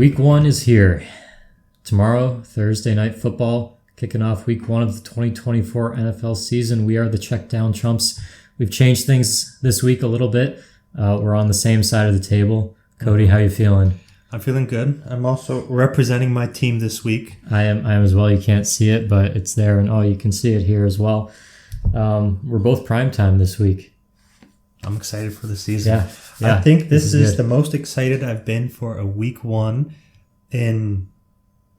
Week 1 is here. Tomorrow, Thursday Night Football, kicking off Week 1 of the 2024 NFL season. We are the Checkdown Chumps. We've changed things this week a little bit. We're on the same side of the table. Cody, how you feeling? I'm feeling good. I'm also representing my team this week. I am as well. You can't see it, but it's there, and you can see it here as well. We're both primetime this week. I'm excited for the season. Yeah. I think this is the most excited I've been for a Week 1 in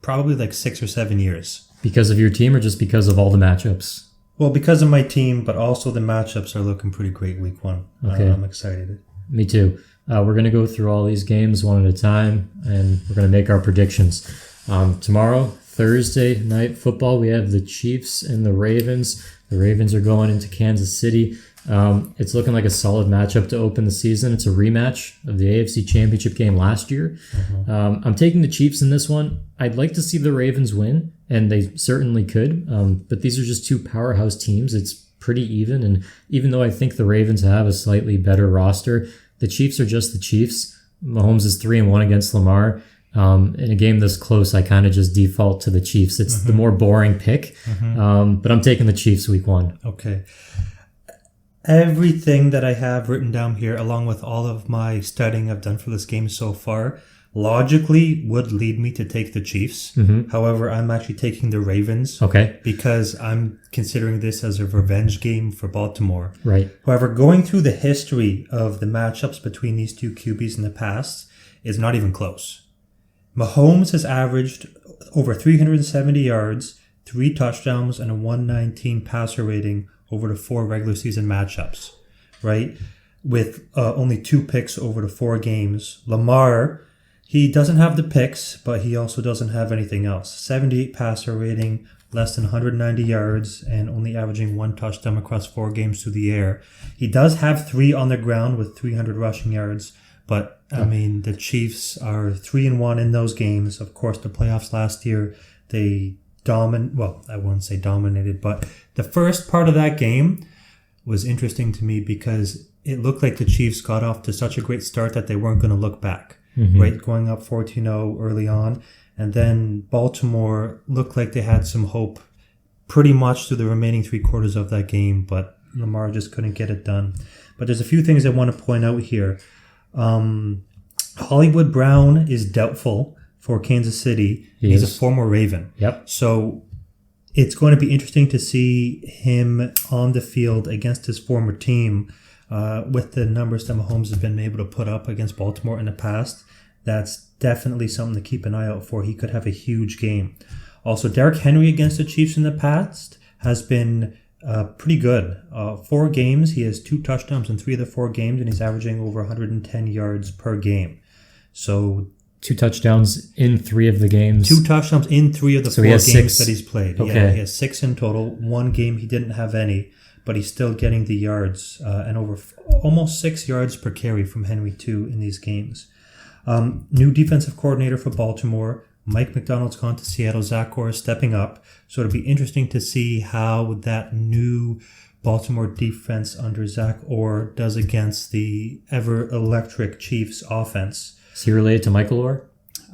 probably like 6 or 7 years. Because of your team or just because of all the matchups? Well, because of my team, but also the matchups are looking pretty great Week 1. Okay. I'm excited. Me too. We're going to go through all these games one at a time, and we're going to make our predictions. Tomorrow, Thursday Night Football, we have the Chiefs and the Ravens. The Ravens are going into Kansas City. It's looking like a solid matchup to open the season. It's a rematch of the AFC Championship game last year. I'm taking the Chiefs in this one. I'd like to see the Ravens win, and they certainly could. But these are just two powerhouse teams. It's pretty even, and even though I think the Ravens have a slightly better roster, the Chiefs are just the Chiefs. Mahomes is 3-1 against Lamar. In a game this close, I kind of just default to the Chiefs. It's the more boring pick, but I'm taking the Chiefs Week 1. Okay. Everything that I have written down here, along with all of my studying I've done for this game so far, logically would lead me to take the Chiefs. However, I'm actually taking the Ravens. Okay. Because I'm considering this as a revenge game for Baltimore. Right. However, going through the history of the matchups between these two QBs in the past is not even close. Mahomes has averaged over 370 yards, 3 touchdowns, and a 119 passer rating over the 4 regular season matchups, right? With only 2 picks over the 4 games. Lamar, he doesn't have the picks, but he also doesn't have anything else. 78 passer rating, less than 190 yards, and only averaging 1 touchdown across 4 games through the air. He does have 3 on the ground with 300 rushing yards, but I mean, the Chiefs are 3-1 in those games. Of course, the playoffs last year, they I wouldn't say dominated, but the first part of that game was interesting to me because it looked like the Chiefs got off to such a great start that they weren't going to look back, right? Going up 14-0 early on. And then Baltimore looked like they had some hope pretty much through the remaining 3 quarters of that game, but Lamar just couldn't get it done. But there's a few things I want to point out here. Hollywood Brown is doubtful for Kansas City. He's a former Raven. Yep. So it's going to be interesting to see him on the field against his former team with the numbers that Mahomes has been able to put up against Baltimore in the past. That's definitely something to keep an eye out for. He could have a huge game. Also, Derrick Henry against the Chiefs in the past has been pretty good. 4 games, he has 2 touchdowns in 3 of the 4 games, and he's averaging over 110 yards per game. So 2 touchdowns in 3 of the games. 2 touchdowns in 3 of the 4 games 6. that he's played. Okay. Yeah, he has 6 in total. 1 game he didn't have any, but he's still getting the yards and over almost 6 yards per carry from Henry too in these games. New defensive coordinator for Baltimore. Mike McDonald's gone to Seattle. Zach Orr is stepping up. So it'll be interesting to see how that new Baltimore defense under Zach Orr does against the ever-electric Chiefs offense. Is he related to Michael Orr?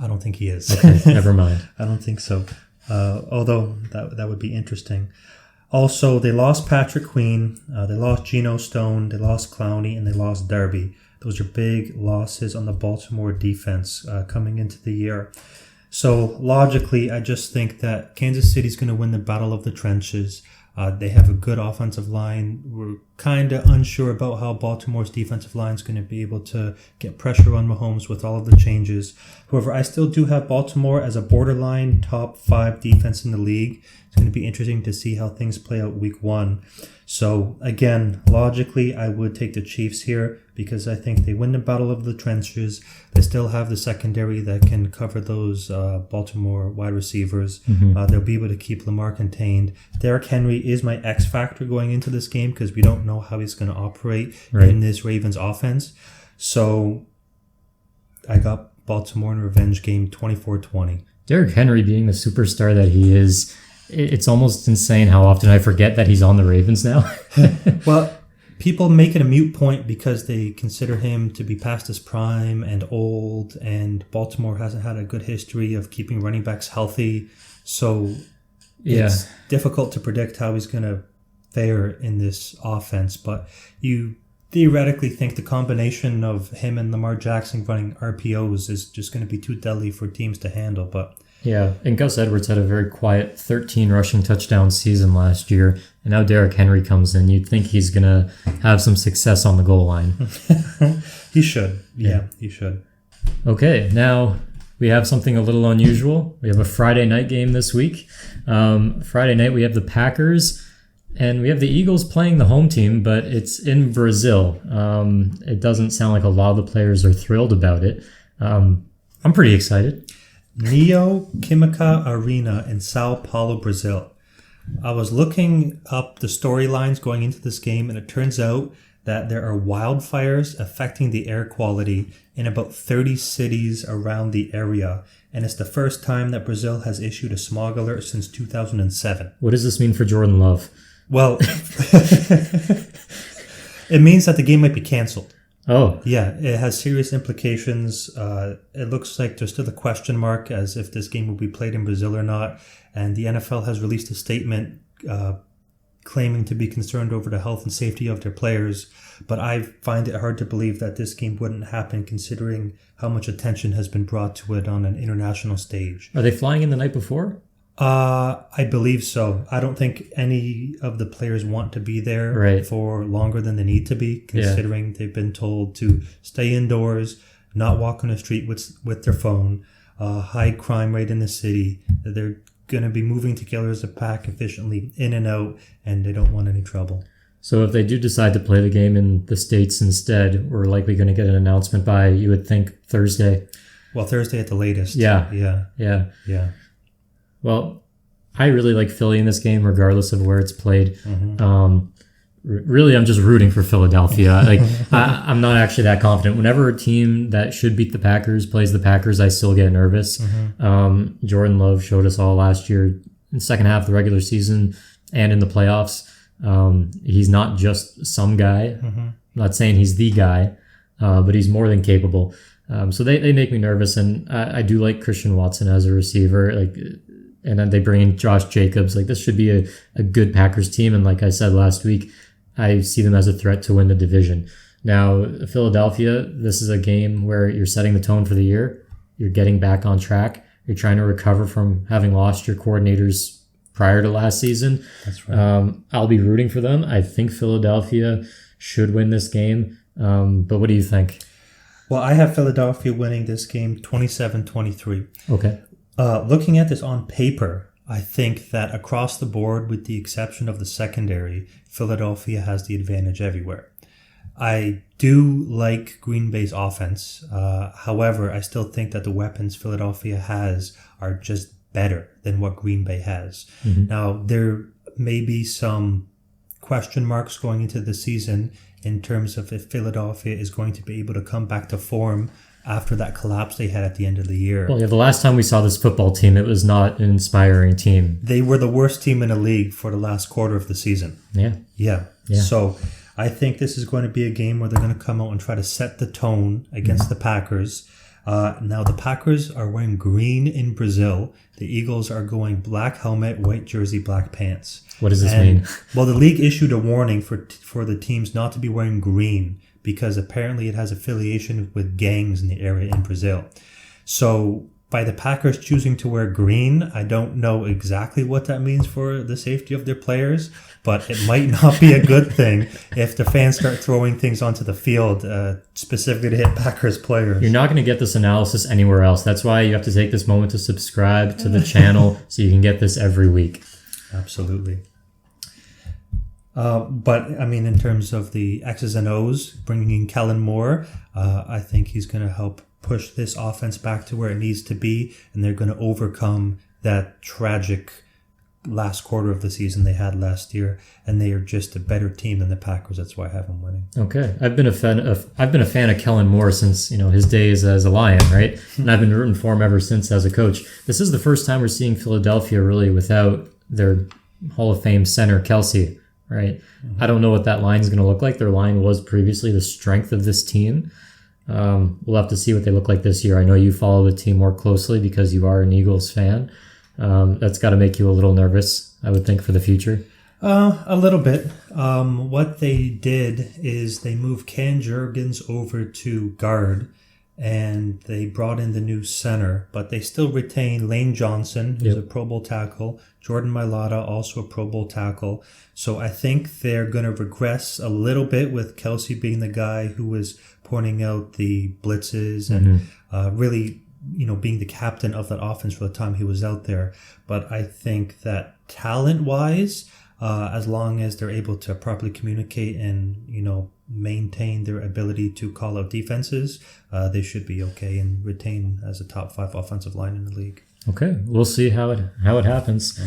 I don't think he is. Okay, never mind. I don't think so. Although that would be interesting. Also, they lost Patrick Queen, they lost Geno Stone, they lost Clowney, and they lost Darby. Those are big losses on the Baltimore defense coming into the year. So logically, I just think that Kansas City's going to win the battle of the trenches. They have a good offensive line. We're kind of unsure about how Baltimore's defensive line is going to be able to get pressure on Mahomes with all of the changes. However, I still do have Baltimore as a borderline top 5 defense in the league. It's going to be interesting to see how things play out Week 1. So again, logically, I would take the Chiefs here because I think they win the battle of the trenches. They still have the secondary that can cover those Baltimore wide receivers. They'll be able to keep Lamar contained. Derrick Henry is my X factor going into this game because we don't know how he's going to operate in this Ravens offense. So I got Baltimore in a revenge game 24-20. Derrick Henry being the superstar that he is, it's almost insane how often I forget that he's on the Ravens now. Well, People make it a moot point because they consider him to be past his prime and old, and Baltimore hasn't had a good history of keeping running backs healthy. So it's difficult to predict how he's going to fare in this offense. But you theoretically think the combination of him and Lamar Jackson running RPOs is just going to be too deadly for teams to handle. But yeah, and Gus Edwards had a very quiet 13 rushing touchdown season last year, and now Derrick Henry comes in. You'd think he's going to have some success on the goal line. He should. Yeah, he should. Okay, now we have something a little unusual. We have a Friday night game this week. Friday night we have the Packers, and we have the Eagles playing the home team, but it's in Brazil. It doesn't sound like a lot of the players are thrilled about it. I'm pretty excited. Neoquímica Arena in Sao Paulo, Brazil. I was looking up the storylines going into this game, and it turns out that there are wildfires affecting the air quality in about 30 cities around the area, and it's the first time that Brazil has issued a smog alert since 2007. What does this mean for Jordan Love? Well, it means that the game might be canceled. Oh. Yeah, it has serious implications. It looks like there's still a question mark as if this game will be played in Brazil or not. And the NFL has released a statement claiming to be concerned over the health and safety of their players. But I find it hard to believe that this game wouldn't happen considering how much attention has been brought to it on an international stage. Are they flying in the night before? I believe so. I don't think any of the players want to be there for longer than they need to be, considering they've been told to stay indoors, not walk on the street with their phone, high crime rate in the city. They're going to be moving together as a pack efficiently in and out, and they don't want any trouble. So if they do decide to play the game in the States instead, we're likely going to get an announcement by, you would think, Thursday. Well, Thursday at the latest. Yeah. Well, I really like Philly in this game, regardless of where it's played. Mm-hmm. Really, I'm just rooting for Philadelphia. I'm not actually that confident. Whenever a team that should beat the Packers plays the Packers, I still get nervous. Mm-hmm. Jordan Love showed us all last year in the second half of the regular season and in the playoffs. He's not just some guy. Mm-hmm. I'm not saying he's the guy, but he's more than capable. So they make me nervous, and I do like Christian Watson as a receiver. And then they bring in Josh Jacobs. This should be a good Packers team. And like I said last week, I see them as a threat to win the division. Now, Philadelphia, this is a game where you're setting the tone for the year. You're getting back on track. You're trying to recover from having lost your coordinators prior to last season. That's right. I'll be rooting for them. I think Philadelphia should win this game. But what do you think? Well, I have Philadelphia winning this game 27-23. Okay. Looking at this on paper, I think that across the board, with the exception of the secondary, Philadelphia has the advantage everywhere. I do like Green Bay's offense. However, I still think that the weapons Philadelphia has are just better than what Green Bay has. Mm-hmm. Now, there may be some question marks going into the season in terms of if Philadelphia is going to be able to come back to form after that collapse they had at the end of the year. Well, the last time we saw this football team, it was not an inspiring team. They were the worst team in the league for the last quarter of the season. Yeah. So I think this is going to be a game where they're going to come out and try to set the tone against the Packers. Now, the Packers are wearing green in Brazil. The Eagles are going black helmet, white jersey, black pants. What does this mean? Well, the league issued a warning for the teams not to be wearing green because apparently it has affiliation with gangs in the area in Brazil. So by the Packers choosing to wear green, I don't know exactly what that means for the safety of their players, but it might not be a good thing if the fans start throwing things onto the field, specifically to hit Packers players. You're not going to get this analysis anywhere else. That's why you have to take this moment to subscribe to the channel so you can get this every week. Absolutely. But, I mean, in terms of the X's and O's, bringing in Kellen Moore, I think he's going to help push this offense back to where it needs to be, and they're going to overcome that tragic last quarter of the season they had last year, and they are just a better team than the Packers. That's why I have them winning. Okay, I've been a fan of Kellen Moore since his days as a Lion, right? And I've been rooting for him ever since as a coach. This is the first time we're seeing Philadelphia really without their Hall of Fame center Kelsey, right? I don't know what that line is going to look like. Their line was previously the strength of this team. We'll have to see what they look like this year. I know you follow the team more closely because you are an Eagles fan. That's got to make you a little nervous, I would think, for the future. A little bit. What they did is they moved Ken Jurgens over to guard, and they brought in the new center, but they still retain Lane Johnson, who's a Pro Bowl tackle, Jordan Mailata, also a Pro Bowl tackle. So I think they're going to regress a little bit with Kelsey being the guy who was pointing out the blitzes and really, being the captain of that offense for the time he was out there. But I think that talent-wise, as long as they're able to properly communicate and, maintain their ability to call out defenses, they should be okay and retain as a top 5 offensive line in the league. Okay, we'll see how it happens.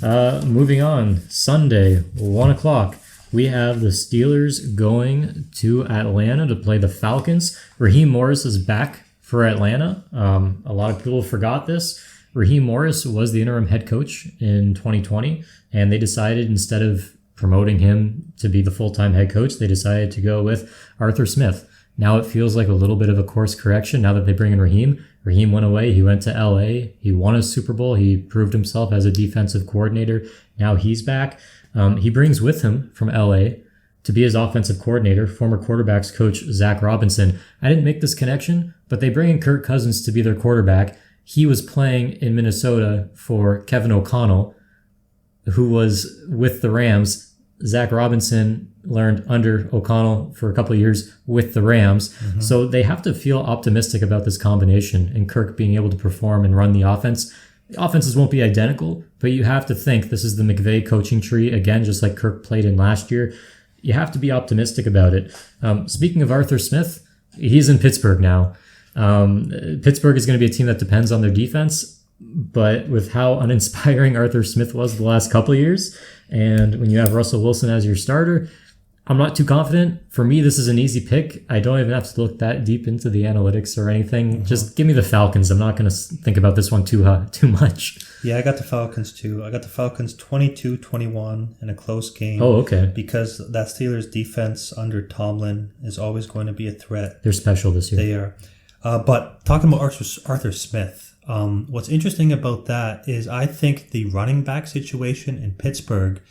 Moving on, Sunday, 1 o'clock, we have the Steelers going to Atlanta to play the Falcons. Raheem Morris is back for Atlanta. A lot of people forgot this. Raheem Morris was the interim head coach in 2020, and they decided instead of promoting him to be the full-time head coach, they decided to go with Arthur Smith. Now it feels like a little bit of a course correction now that they bring in Raheem. Raheem went away. He went to LA. He won a Super Bowl. He proved himself as a defensive coordinator. Now he's back. He brings with him from LA to be his offensive coordinator, former quarterbacks coach Zach Robinson. I didn't make this connection, but they bring in Kirk Cousins to be their quarterback. He was playing in Minnesota for Kevin O'Connell, who was with the Rams. Zach Robinson learned under O'Connell for a couple of years with the Rams. So they have to feel optimistic about this combination and Kirk being able to perform and run the offense. The offenses won't be identical, but you have to think this is the McVay coaching tree, again, just like Kirk played in last year. You have to be optimistic about it. Speaking of Arthur Smith, he's in Pittsburgh now. Pittsburgh is going to be a team that depends on their defense, but with how uninspiring Arthur Smith was the last couple of years, and when you have Russell Wilson as your starter, I'm not too confident. For me, this is an easy pick. I don't even have to look that deep into the analytics or anything. Just give me the Falcons. I'm not going to think about this one too much. Yeah, I got the Falcons too. I got the Falcons 22-21 in a close game. Oh, okay. Because that Steelers defense under Tomlin is always going to be a threat. They're special this year. They are. But talking about Arthur Smith, what's interesting about that is I think the running back situation in Pittsburgh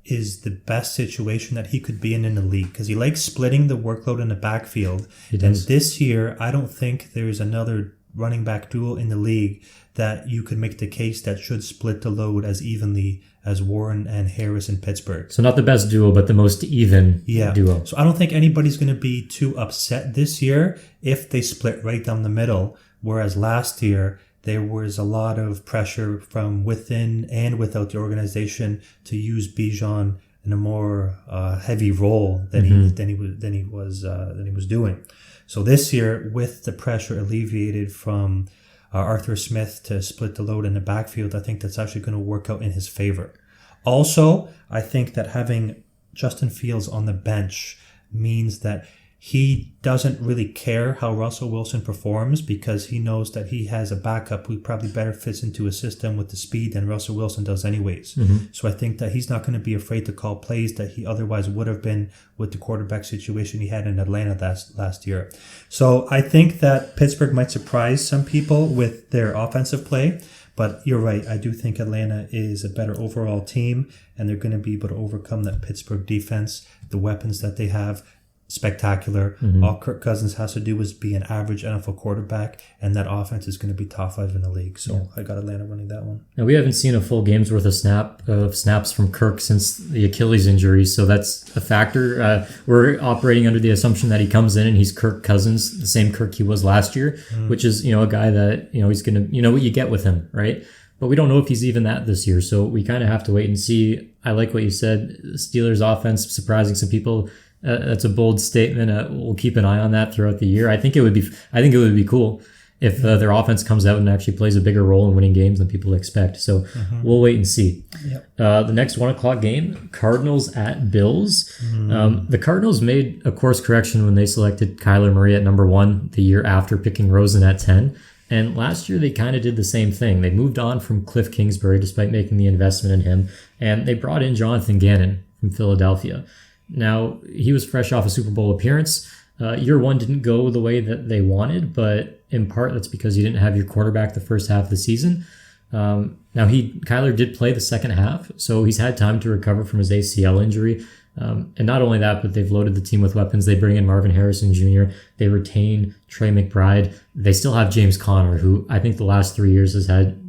is the best situation that he could be in the league because he likes splitting the workload in the backfield. And this year, I don't think there's another running back duo in the league that you could make the case that should split the load as evenly as Warren and Harris in Pittsburgh. So not the best duo, but the most even duo. So I don't think anybody's going to be too upset this year if they split right down the middle, whereas last year there was a lot of pressure from within and without the organization to use Bijan in a more heavy role than he was doing. So this year, with the pressure alleviated from Arthur Smith to split the load in the backfield, I think that's actually going to work out in his favor. Also, I think that having Justin Fields on the bench means that he doesn't really care how Russell Wilson performs because he knows that he has a backup who probably better fits into a system with the speed than Russell Wilson does anyways. So I think that he's not going to be afraid to call plays that he otherwise would have been with the quarterback situation he had in Atlanta last year. So I think that Pittsburgh might surprise some people with their offensive play, but you're right. I do think Atlanta is a better overall team, and they're going to be able to overcome that Pittsburgh defense, the weapons that they have. Spectacular. All Kirk Cousins has to do is be an average NFL quarterback, and that offense is going to be top 5 in the league. So I got Atlanta winning that one. Now, we haven't seen a full game's worth of snaps from Kirk since the Achilles injury, so that's a factor. We're operating under the assumption that he comes in and he's Kirk Cousins, the same Kirk he was last year, which is a guy that he's going to what you get with him, right? But we don't know if he's even that this year, so we kind of have to wait and see. I like what you said. Steelers offense surprising some people. That's a bold statement. We'll keep an eye on that throughout the year. I think it would be cool if their offense comes out and actually plays a bigger role in winning games than people expect. So we'll wait and see. The next 1 o'clock game, Cardinals at Bills. The Cardinals made a course correction when they selected Kyler Murray at number 1 the year after picking Rosen at 10. And last year they kind of did the same thing. They moved on from Cliff Kingsbury despite making the investment in him, and they brought in Jonathan Gannon from from Philadelphia. Now, he was fresh off a Super Bowl appearance. Year one didn't go the way that they wanted, but in part that's because you didn't have your quarterback the first half of the season. Now, Kyler did play the second half, so he's had time to recover from his ACL injury. And not only that, but they've loaded the team with weapons. They bring in Marvin Harrison Jr. They retain Trey McBride. They still have James Conner, who I think the last 3 years has had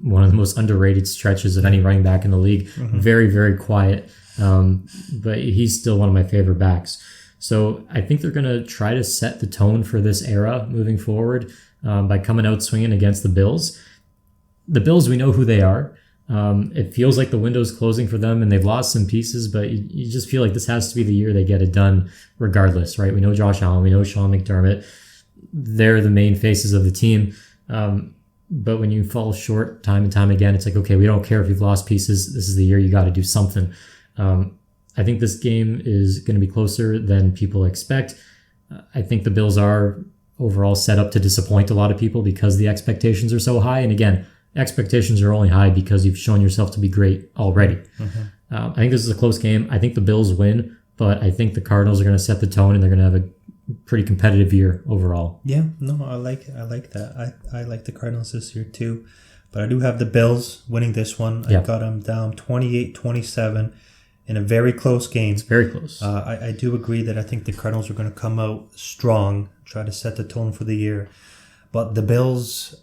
one of the most underrated stretches of any running back in the league. Very, very quiet. But he's still one of my favorite backs. So I think they're going to try to set the tone for this era moving forward by coming out swinging against the Bills. The Bills, we know who they are. It feels like the window's closing for them and they've lost some pieces, but you just feel like this has to be the year they get it done regardless, right? We know Josh Allen, we know Sean McDermott. They're the main faces of the team. But when you fall short time and time again, it's like, okay, we don't care if you've lost pieces. This is the year you got to do something. I think this game is going to be closer than people expect. I think the Bills are overall set up to disappoint a lot of people because the expectations are so high. And again, expectations are only high because you've shown yourself to be great already. I think this is a close game. I think the Bills win, but I think the Cardinals are going to set the tone and they're going to have a pretty competitive year overall. Yeah, no, I like that. I like the Cardinals this year too. But I do have the Bills winning this one. I got them down 28-27 in a very close game. It's very close. I do agree that I think the Cardinals are going to come out strong, try to set the tone for the year. But the Bills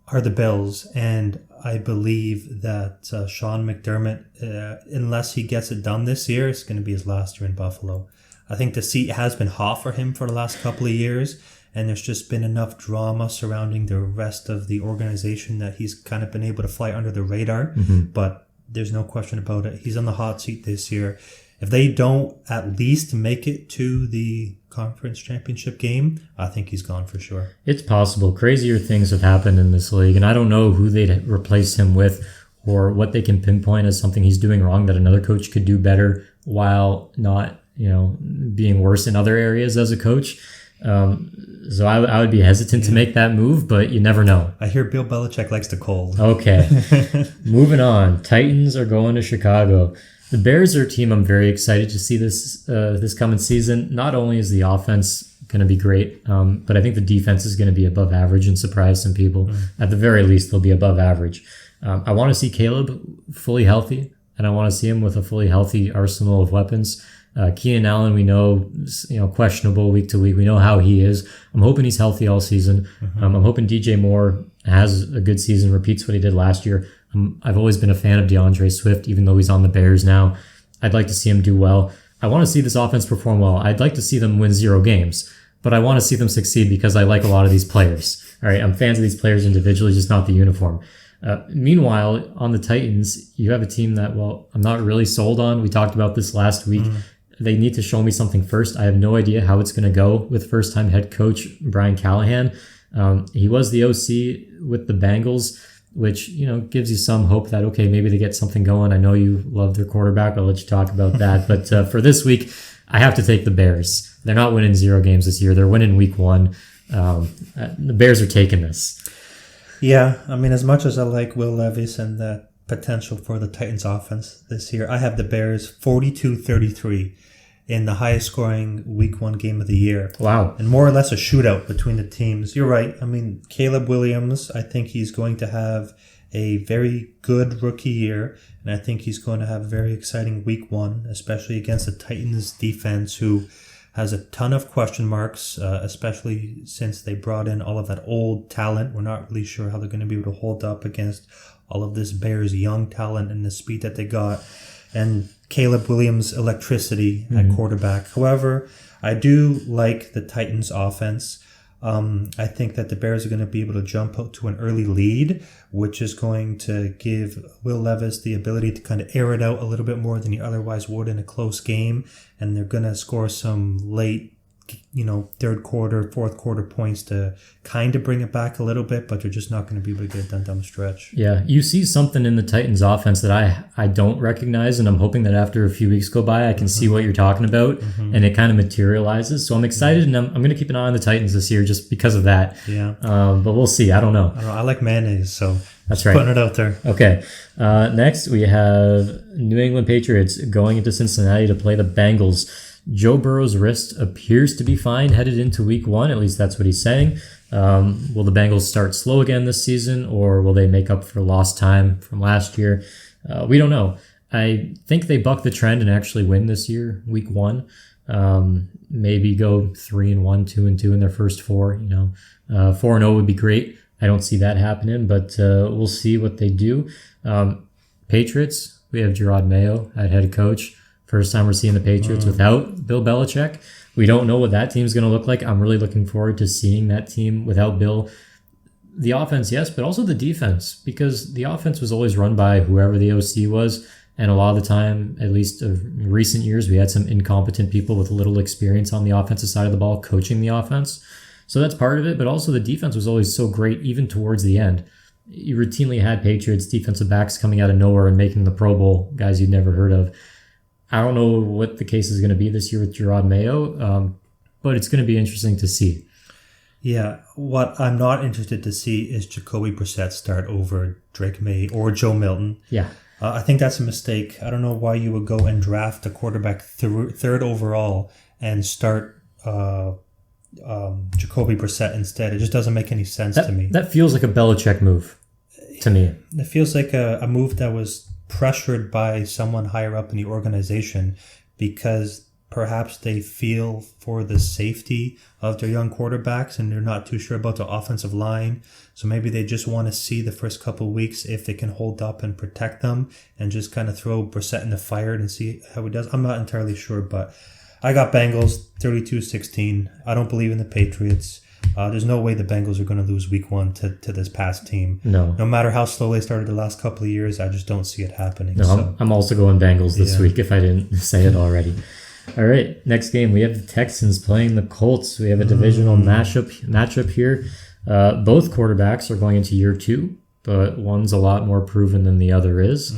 are the Bills, and I believe that Sean McDermott, unless he gets it done this year, it's going to be his last year in Buffalo. I think the seat has been hot for him for the last couple of years, and there's just been enough drama surrounding the rest of the organization that he's kind of been able to fly under the radar. But there's no question about it. He's on the hot seat this year. If they don't at least make it to the conference championship game, I think he's gone for sure. It's possible. Crazier things have happened in this league, and I don't know who they'd replace him with or what they can pinpoint as something he's doing wrong that another coach could do better while not, being worse in other areas as a coach. So I would be hesitant to make that move, but you never know. I hear Bill Belichick likes to cold. Okay. Moving on. Titans are going to Chicago. The Bears are a team I'm very excited to see this coming season. Not only is the offense going to be great, but I think the defense is going to be above average and surprise some people. At the very least, they'll be above average. I want to see Caleb fully healthy, and I want to see him with a fully healthy arsenal of weapons. Keenan Allen, we know, questionable week to week. We know how he is. I'm hoping he's healthy all season. I'm hoping DJ Moore has a good season, repeats what he did last year. I've always been a fan of DeAndre Swift, even though he's on the Bears now. I'd like to see him do well. I want to see this offense perform well. I'd like to see them win 0 games, but I want to see them succeed because I like a lot of these players. All right, I'm fans of these players individually, just not the uniform. Meanwhile, on the Titans, you have a team that, I'm not really sold on. We talked about this last week. They need to show me something first. I have no idea how it's going to go with first-time head coach Brian Callahan. He was the OC with the Bengals, which, gives you some hope that, okay, maybe they get something going. I know you love their quarterback. I'll let you talk about that. But for this week, I have to take the Bears. They're not winning 0 games this year. They're winning week 1. The Bears are taking this. Yeah, as much as I like Will Levis and that potential for the Titans offense this year, I have the Bears 42-33 in the highest scoring week 1 game of the year. Wow. And more or less a shootout between the teams. You're right. Caleb Williams, I think he's going to have a very good rookie year, and I think he's going to have a very exciting week 1, especially against the Titans defense, who has a ton of question marks, especially since they brought in all of that old talent. We're not really sure how they're going to be able to hold up against all of this Bears young talent and the speed that they got, and Caleb Williams' electricity at quarterback. However, I do like the Titans offense. I think that the Bears are going to be able to jump out to an early lead, which is going to give Will Levis the ability to kind of air it out a little bit more than he otherwise would in a close game. And they're going to score some late third quarter, fourth quarter points to kind of bring it back a little bit, but they're just not going to be able to get it done down the stretch. Yeah, you see something in the Titans offense that I don't recognize, and I'm hoping that after a few weeks go by, I can see what you're talking about, and it kind of materializes. So I'm excited, and I'm going to keep an eye on the Titans this year just because of that. Yeah. But we'll see. I don't know. I like mayonnaise, so that's right. Putting it out there. Okay. Next, we have New England Patriots going into Cincinnati to play the Bengals. Joe Burrow's wrist appears to be fine headed into week 1. At least that's what he's saying. Will the Bengals start slow again this season, or will they make up for lost time from last year? We don't know. I think they buck the trend and actually win this year, week 1. Maybe go 3-1, 2-2 in their first 4. 4-0 would be great. I don't see that happening, but we'll see what they do. Patriots, we have Gerard Mayo at head coach. First time we're seeing the Patriots without Bill Belichick. We don't know what that team's going to look like. I'm really looking forward to seeing that team without Bill. The offense, yes, but also the defense, because the offense was always run by whoever the OC was. And a lot of the time, at least of recent years, we had some incompetent people with little experience on the offensive side of the ball coaching the offense. So that's part of it, but also the defense was always so great even towards the end. You routinely had Patriots defensive backs coming out of nowhere and making the Pro Bowl, guys you'd never heard of. I don't know what the case is going to be this year with Gerard Mayo, but it's going to be interesting to see. Yeah, what I'm not interested to see is Jacoby Brissett start over Drake May or Joe Milton. Yeah. I think that's a mistake. I don't know why you would go and draft a quarterback third overall and start Jacoby Brissett instead. It just doesn't make any sense to me. That feels like a Belichick move to me. It feels like a move that was pressured by someone higher up in the organization because perhaps they feel for the safety of their young quarterbacks and they're not too sure about the offensive line. So maybe they just want to see the first couple of weeks if they can hold up and protect them and just kind of throw Brissett in the fire and see how he does. I'm not entirely sure, but I got Bengals 32-16. I don't believe in the Patriots. There's no way the Bengals are going to lose week 1 to this past team. No. No matter how slow they started the last couple of years, I just don't see it happening. No, so. I'm also going Bengals this week if I didn't say it already. All right, next game, we have the Texans playing the Colts. We have a divisional matchup here. Both quarterbacks are going into year 2, but one's a lot more proven than the other is.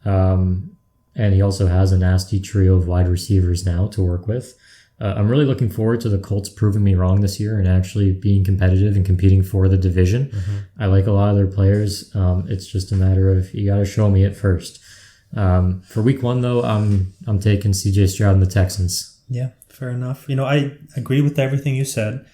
And he also has a nasty trio of wide receivers now to work with. I'm really looking forward to the Colts proving me wrong this year and actually being competitive and competing for the division. I like a lot of their players. It's just a matter of you got to show me it first. For week 1, though, I'm taking C.J. Stroud and the Texans. Yeah, fair enough. I agree with everything you said.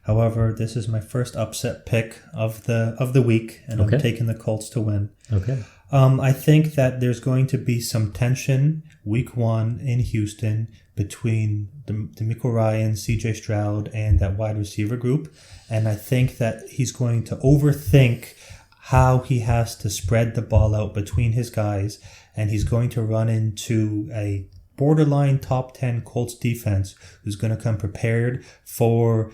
However, this is my first upset pick of the week, and I'm taking the Colts to win. Okay. I think that there's going to be some tension week 1 in Houston between DeMeco Ryan, CJ Stroud, and that wide receiver group. And I think that he's going to overthink how he has to spread the ball out between his guys. And he's going to run into a borderline top 10 Colts defense who's going to come prepared for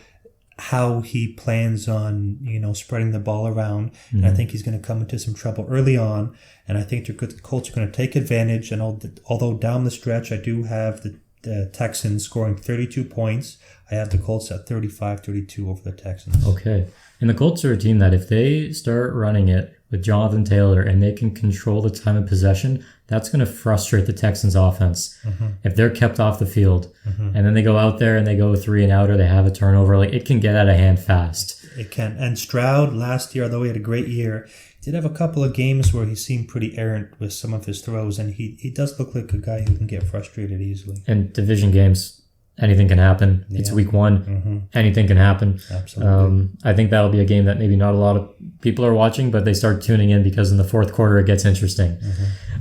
how he plans on, spreading the ball around. And I think he's going to come into some trouble early on. And I think the Colts are going to take advantage. And although down the stretch, I do have the Texans scoring 32 points, I have the Colts at 35-32 over the Texans. Okay. And the Colts are a team that if they start running it with Jonathan Taylor and they can control the time of possession, that's going to frustrate the Texans offense. If they're kept off the field and then they go out there and they go 3 and out or they have a turnover, it can get out of hand fast. It can. And Stroud last year, although he had a great year, did have a couple of games where he seemed pretty errant with some of his throws, and he does look like a guy who can get frustrated easily. And division games, anything can happen. Yeah. It's week 1. Anything can happen. Absolutely. I think that'll be a game that maybe not a lot of people are watching, but they start tuning in because in the fourth quarter it gets interesting.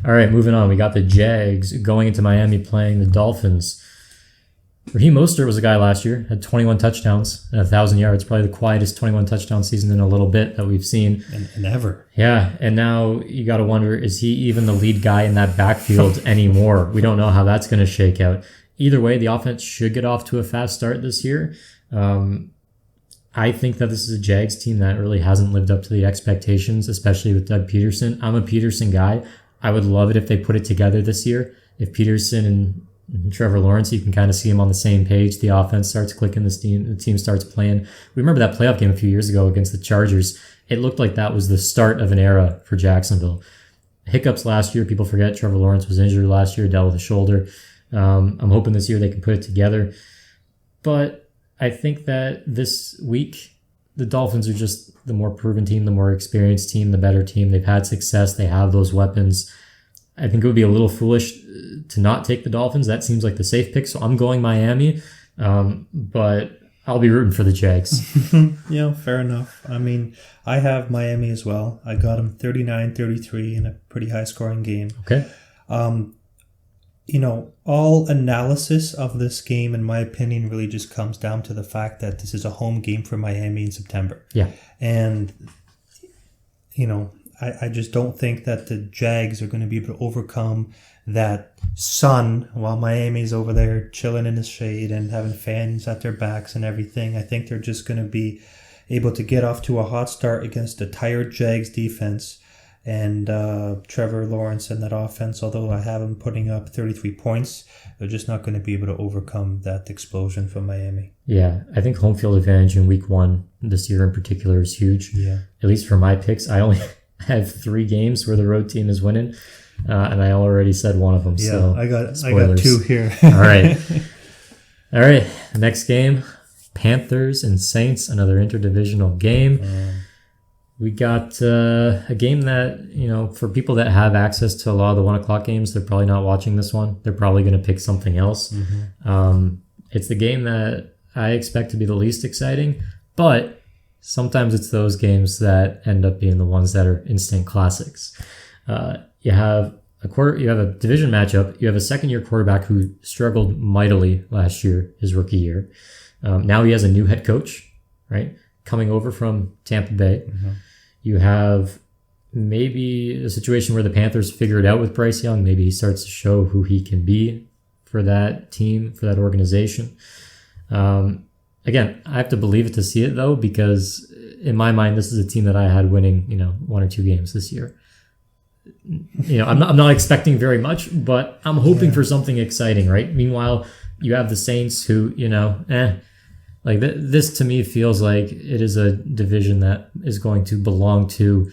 All right, moving on. We got the Jags going into Miami playing the Dolphins. Raheem Mostert was a guy last year, had 21 touchdowns and 1,000 yards, probably the quietest 21 touchdown season in a little bit that we've seen. And ever. Yeah, and now you got to wonder, is he even the lead guy in that backfield anymore? We don't know how that's going to shake out. Either way, the offense should get off to a fast start this year. I think that this is a Jags team that really hasn't lived up to the expectations, especially with Doug Peterson. I'm a Peterson guy. I would love it if they put it together this year. If Peterson and Trevor Lawrence, you can kind of see him on the same page. The offense starts clicking, the team starts playing. We remember that playoff game a few years ago against the Chargers. It looked like that was the start of an era for Jacksonville. Hiccups last year. People forget Trevor Lawrence was injured last year, dealt with a shoulder. I'm hoping this year they can put it together. But I think that this week, the Dolphins are just the more proven team, the more experienced team, the better team. They've had success. They have those weapons. I think it would be a little foolish to not take the Dolphins. That seems like the safe pick. So I'm going Miami. But I'll be rooting for the Jags. Yeah, fair enough. I mean, I have Miami as well. I got them 39-33 in a pretty high-scoring game. Okay. All analysis of this game, in my opinion, really just comes down to the fact that this is a home game for Miami in September. Yeah. And, I just don't think that the Jags are going to be able to overcome that sun while Miami's over there chilling in the shade and having fans at their backs and everything. I think they're just going to be able to get off to a hot start against a tired Jags defense and Trevor Lawrence and that offense. Although I have them putting up 33 points, they're just not going to be able to overcome that explosion from Miami. Yeah, I think home field advantage in week 1 this year in particular is huge. Yeah. At least for my picks, I only have 3 games where the road team is winning. And I already said one of them. Yeah, so I got spoilers. 2 here. All right. Next game, Panthers and Saints, another interdivisional game. We got a game that, for people that have access to a lot of the 1 o'clock games, they're probably not watching this one. They're probably going to pick something else. Mm-hmm. It's the game that I expect to be the least exciting, but sometimes it's those games that end up being the ones that are instant classics. You have a division matchup. You have a second-year quarterback who struggled mightily last year, his rookie year. Now he has a new head coach, right? Coming over from Tampa Bay. Mm-hmm. You have maybe a situation where the Panthers figure it out with Bryce Young. Maybe he starts to show who he can be for that team, for that organization. Again, I have to believe it to see it, though, because in my mind, this is a team that I had winning, 1 or 2 games this year. I'm not expecting very much, but I'm hoping for something exciting, right? Meanwhile, you have the Saints who, this to me feels like it is a division that is going to belong to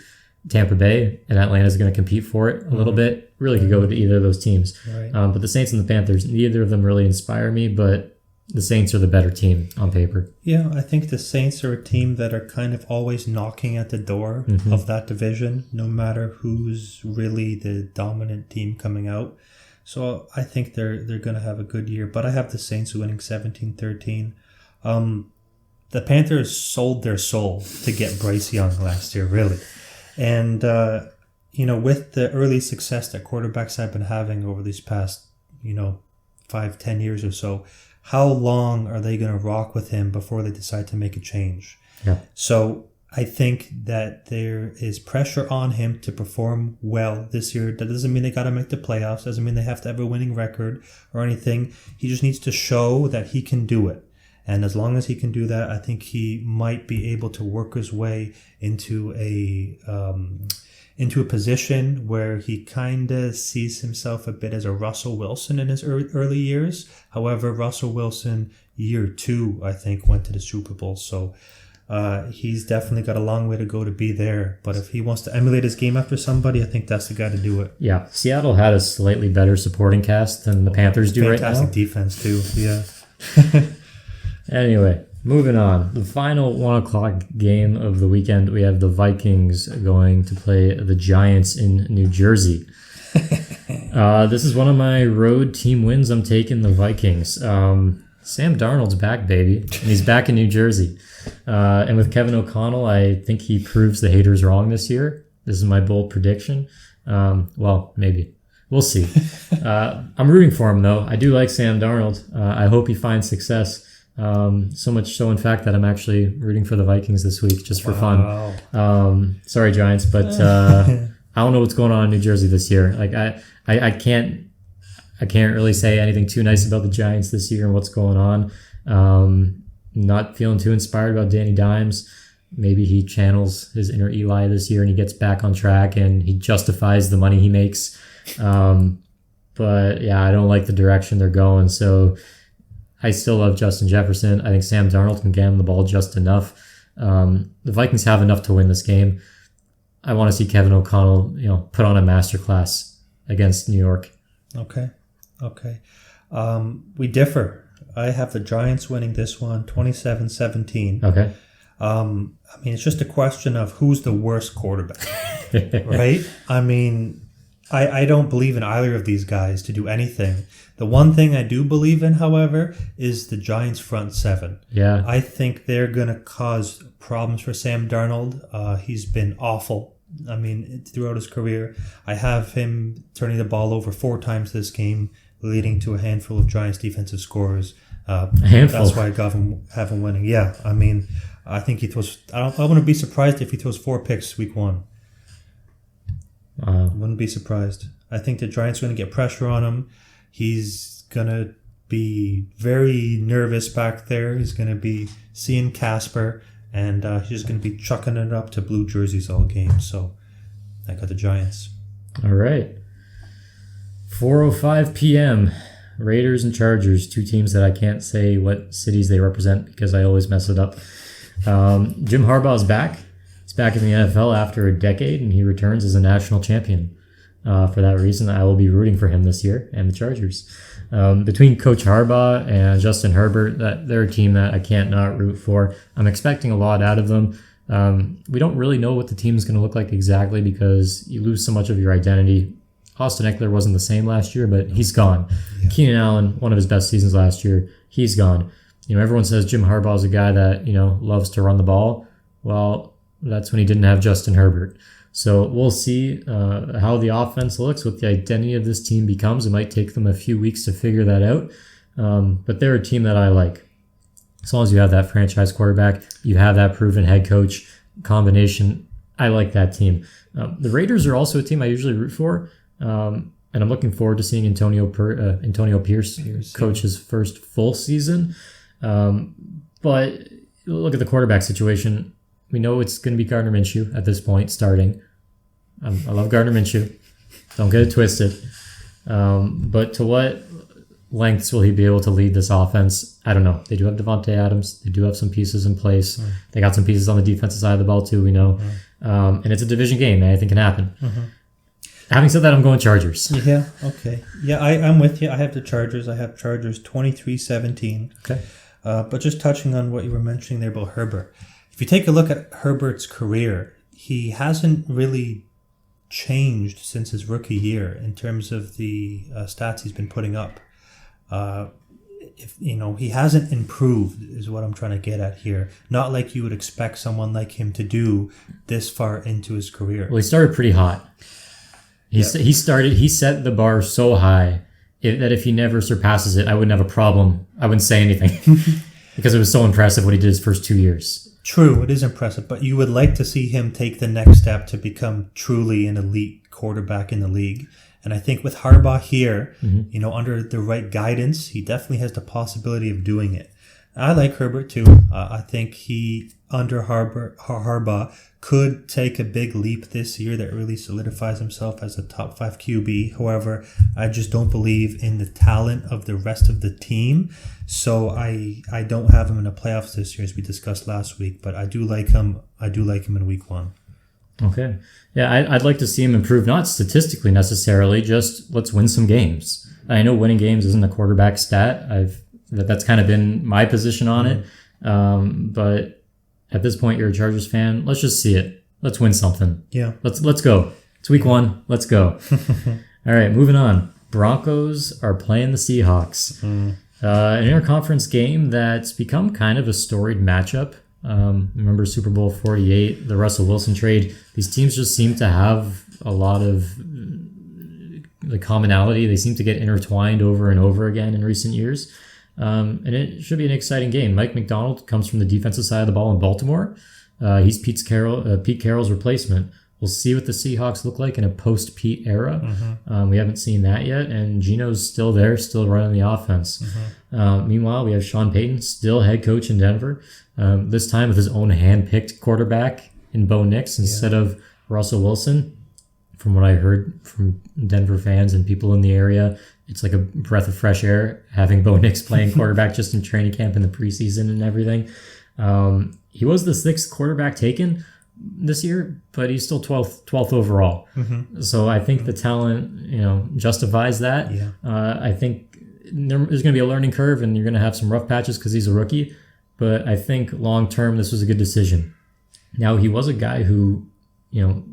Tampa Bay, and Atlanta is going to compete for it a little bit. Really could go to either of those teams. Right. But the Saints and the Panthers, neither of them really inspire me, but the Saints are the better team on paper. Yeah, I think the Saints are a team that are kind of always knocking at the door of that division, no matter who's really the dominant team coming out. So I think they're going to have a good year. But I have the Saints winning 17-13. The Panthers sold their soul to get Bryce Young last year, really. And, with the early success that quarterbacks have been having over these past, 5-10 years or so, how long are they going to rock with him before they decide to make a change? Yeah. So I think that there is pressure on him to perform well this year. That doesn't mean they got to make the playoffs. Doesn't mean they have to have a winning record or anything. He just needs to show that he can do it. And as long as he can do that, I think he might be able to work his way into a position where he kind of sees himself a bit as a Russell Wilson in his early years. However, Russell Wilson, year 2, I think, went to the Super Bowl. So he's definitely got a long way to go to be there. But if he wants to emulate his game after somebody, I think that's the guy to do it. Yeah, Seattle had a slightly better supporting cast than the Panthers do right now. Fantastic defense, too. Yeah. Anyway, moving on. The final 1 o'clock game of the weekend, we have the Vikings going to play the Giants in New Jersey. This is one of my road team wins. I'm taking the Vikings. Sam Darnold's back, baby. And he's back in New Jersey. And with Kevin O'Connell, I think he proves the haters wrong this year. This is my bold prediction. Well, maybe. We'll see. I'm rooting for him, though. I do like Sam Darnold. I hope he finds success. So much so, in fact, that I'm actually rooting for the Vikings this week just for fun. Sorry, Giants, but I don't know what's going on in New Jersey this year. Like I can't really say anything too nice about the Giants this year and what's going on. Not feeling too inspired about Danny Dimes. Maybe he channels his inner Eli this year and he gets back on track and he justifies the money he makes. But yeah, I don't like the direction they're going. So I still love Justin Jefferson. I think Sam Darnold can get him the ball just enough. The Vikings have enough to win this game. I want to see Kevin O'Connell, put on a masterclass against New York. Okay. We differ. I have the Giants winning this one, 27-17. Okay. It's just a question of who's the worst quarterback, right? I don't believe in either of these guys to do anything. The one thing I do believe in, however, is the Giants' front seven. Yeah. I think they're going to cause problems for Sam Darnold. He's been awful. Throughout his career. I have him turning the ball over 4 times this game, leading to a handful of Giants defensive scores. A handful. That's why I have him winning. Yeah, I think he throws. I wouldn't be surprised if he throws 4 picks week 1. Wouldn't be surprised. I think the Giants are going to get pressure on him. He's going to be very nervous back there. He's going to be seeing Casper, and he's just going to be chucking it up to blue jerseys all game. So I got the Giants. All right. 4:05 p.m. Raiders and Chargers, 2 teams that I can't say what cities they represent because I always mess it up. Jim Harbaugh is back. He's back in the NFL after a decade, and he returns as a national champion. For that reason, I will be rooting for him this year and the Chargers. Between Coach Harbaugh and Justin Herbert, they're a team that I can't not root for. I'm expecting a lot out of them. We don't really know what the team is going to look like exactly because you lose so much of your identity. Austin Eckler wasn't the same last year, but he's gone. Yeah. Keenan Allen, one of his best seasons last year, he's gone. Everyone says Jim Harbaugh is a guy that, loves to run the ball. Well, that's when he didn't have Justin Herbert. So we'll see how the offense looks, what the identity of this team becomes. It might take them a few weeks to figure that out. But they're a team that I like. As long as you have that franchise quarterback, you have that proven head coach combination, I like that team. The Raiders are also a team I usually root for. And I'm looking forward to seeing Antonio Pierce coach his first full season. But look at the quarterback situation. We know it's going to be Gardner Minshew at this point starting. I love Gardner Minshew. Don't get it twisted. But to what lengths will he be able to lead this offense? I don't know. They do have Devontae Adams. They do have some pieces in place. Mm. They got some pieces on the defensive side of the ball too, we know. Mm. And it's a division game. Anything can happen. Mm-hmm. Having said that, I'm going Chargers. Yeah, okay. Yeah, I'm with you. I have the Chargers. I have Chargers 23-17. Okay. But just touching on what you were mentioning there about Herbert. If you take a look at Herbert's career, he hasn't really changed since his rookie year in terms of the stats he's been putting up. He hasn't improved is what I'm trying to get at here. Not like you would expect someone like him to do this far into his career. Well, he started pretty hot. He set the bar so high that if he never surpasses it, I wouldn't have a problem. I wouldn't say anything because it was so impressive what he did his first 2 years. True, it is impressive, but you would like to see him take the next step to become truly an elite quarterback in the league. And I think with Harbaugh here, mm-hmm. Under the right guidance, he definitely has the possibility of doing it. I like Herbert too. I think he, under Harbaugh, could take a big leap this year that really solidifies himself as a top 5 QB. However, I just don't believe in the talent of the rest of the team. So I don't have him in the playoffs this year, as we discussed last week. But I do like him. I do like him in week 1. Okay. Yeah, I'd like to see him improve, not statistically necessarily, just let's win some games. I know winning games isn't a quarterback stat. That's kind of been my position on it. But at this point, you're a Chargers fan. Let's just see it. Let's win something. Yeah. Let's go. It's week 1. Let's go. All right, moving on. Broncos are playing the Seahawks. An interconference game that's become kind of a storied matchup. Remember Super Bowl 48, the Russell Wilson trade. These teams just seem to have a lot of the commonality. They seem to get intertwined over and over again in recent years. And it should be an exciting game. Mike McDonald comes from the defensive side of the ball in Baltimore. He's Pete Carroll's replacement. We'll see what the Seahawks look like in a post-Pete era. Mm-hmm. We haven't seen that yet, and Geno's still there, still running the offense. Mm-hmm. Meanwhile, we have Sean Payton, still head coach in Denver, this time with his own hand-picked quarterback in Bo Nix instead of Russell Wilson. from what I heard from Denver fans and people in the area, it's like a breath of fresh air having Bo Nix playing quarterback just in training camp in the preseason and everything. He was the 6th quarterback taken this year, but he's still 12th overall. Mm-hmm. So I think the talent, justifies that. Yeah. I think there's going to be a learning curve, and you're going to have some rough patches because he's a rookie. But I think long term, this was a good decision. Now, he was a guy who,